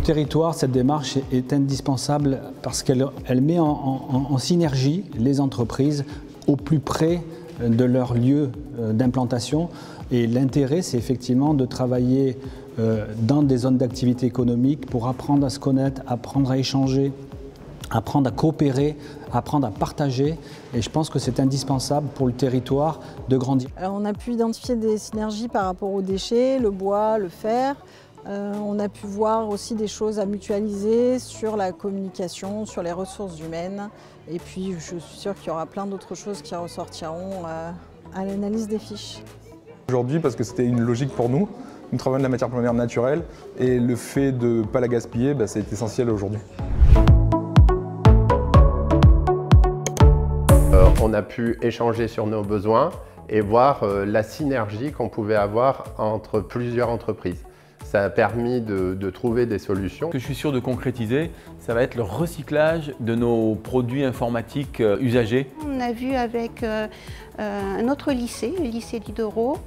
territoire, cette démarche est indispensable parce qu'elle met en synergie les entreprises au plus près de leur lieu d'implantation. Et l'intérêt, c'est effectivement de travailler dans des zones d'activité économique pour apprendre à se connaître, apprendre à échanger, apprendre à coopérer, apprendre à partager. Et je pense que c'est indispensable pour le territoire de grandir. Alors on a pu identifier des synergies par rapport aux déchets, le bois, le fer. On a pu voir aussi des choses à mutualiser sur la communication, sur les ressources humaines. Et puis je suis sûre qu'il y aura plein d'autres choses qui ressortiront à l'analyse des fiches. Aujourd'hui, parce que c'était une logique pour nous, nous travaillons de la matière première naturelle et le fait de ne pas la gaspiller, c'est essentiel aujourd'hui. On a pu échanger sur nos besoins et voir la synergie qu'on pouvait avoir entre plusieurs entreprises. Ça a permis de trouver des solutions. Ce que je suis sûr de concrétiser, ça va être le recyclage de nos produits informatiques usagés. On a vu avec un autre lycée, le lycée Diderot,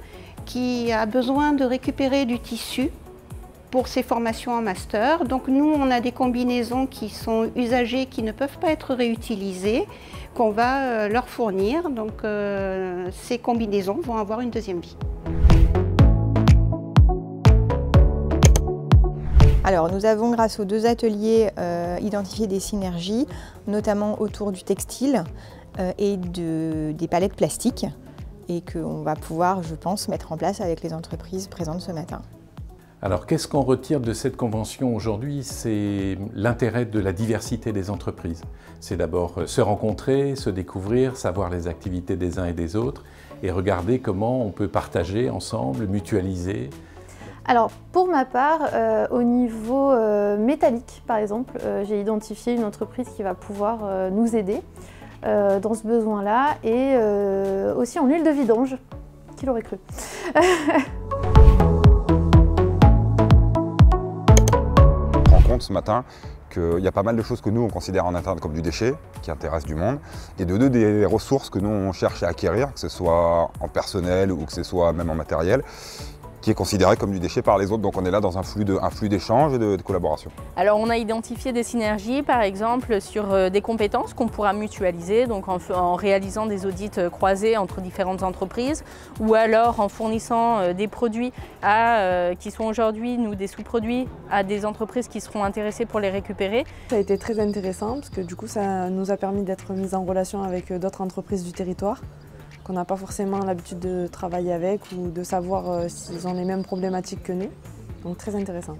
qui a besoin de récupérer du tissu pour ses formations en master. Donc nous, on a des combinaisons qui sont usagées, qui ne peuvent pas être réutilisées, qu'on va leur fournir. Donc ces combinaisons vont avoir une deuxième vie. Alors nous avons, grâce aux 2 ateliers, identifié des synergies, notamment autour du textile et des palettes plastiques, et qu'on va pouvoir, je pense, mettre en place avec les entreprises présentes ce matin. Alors qu'est-ce qu'on retire de cette convention aujourd'hui? C'est l'intérêt de la diversité des entreprises. C'est d'abord se rencontrer, se découvrir, savoir les activités des uns et des autres, et regarder comment on peut partager ensemble, mutualiser. Alors pour ma part, au niveau métallique par exemple, j'ai identifié une entreprise qui va pouvoir nous aider dans ce besoin-là, et aussi en huile de vidange, qui l'aurait cru. On rend compte ce matin qu'il y a pas mal de choses que nous on considère en interne comme du déchet, qui intéressent du monde, et de 2 des ressources que nous on cherche à acquérir, que ce soit en personnel ou que ce soit même en matériel, qui est considéré comme du déchet par les autres. Donc on est là dans un flux d'échange et de collaboration. Alors on a identifié des synergies par exemple sur des compétences qu'on pourra mutualiser, donc en réalisant des audits croisés entre différentes entreprises, ou alors en fournissant des produits qui sont aujourd'hui des sous-produits à des entreprises qui seront intéressées pour les récupérer. Ça a été très intéressant parce que du coup ça nous a permis d'être mis en relation avec d'autres entreprises du territoire qu'on n'a pas forcément l'habitude de travailler avec, ou de savoir s'ils ont les mêmes problématiques que nous. Donc très intéressant.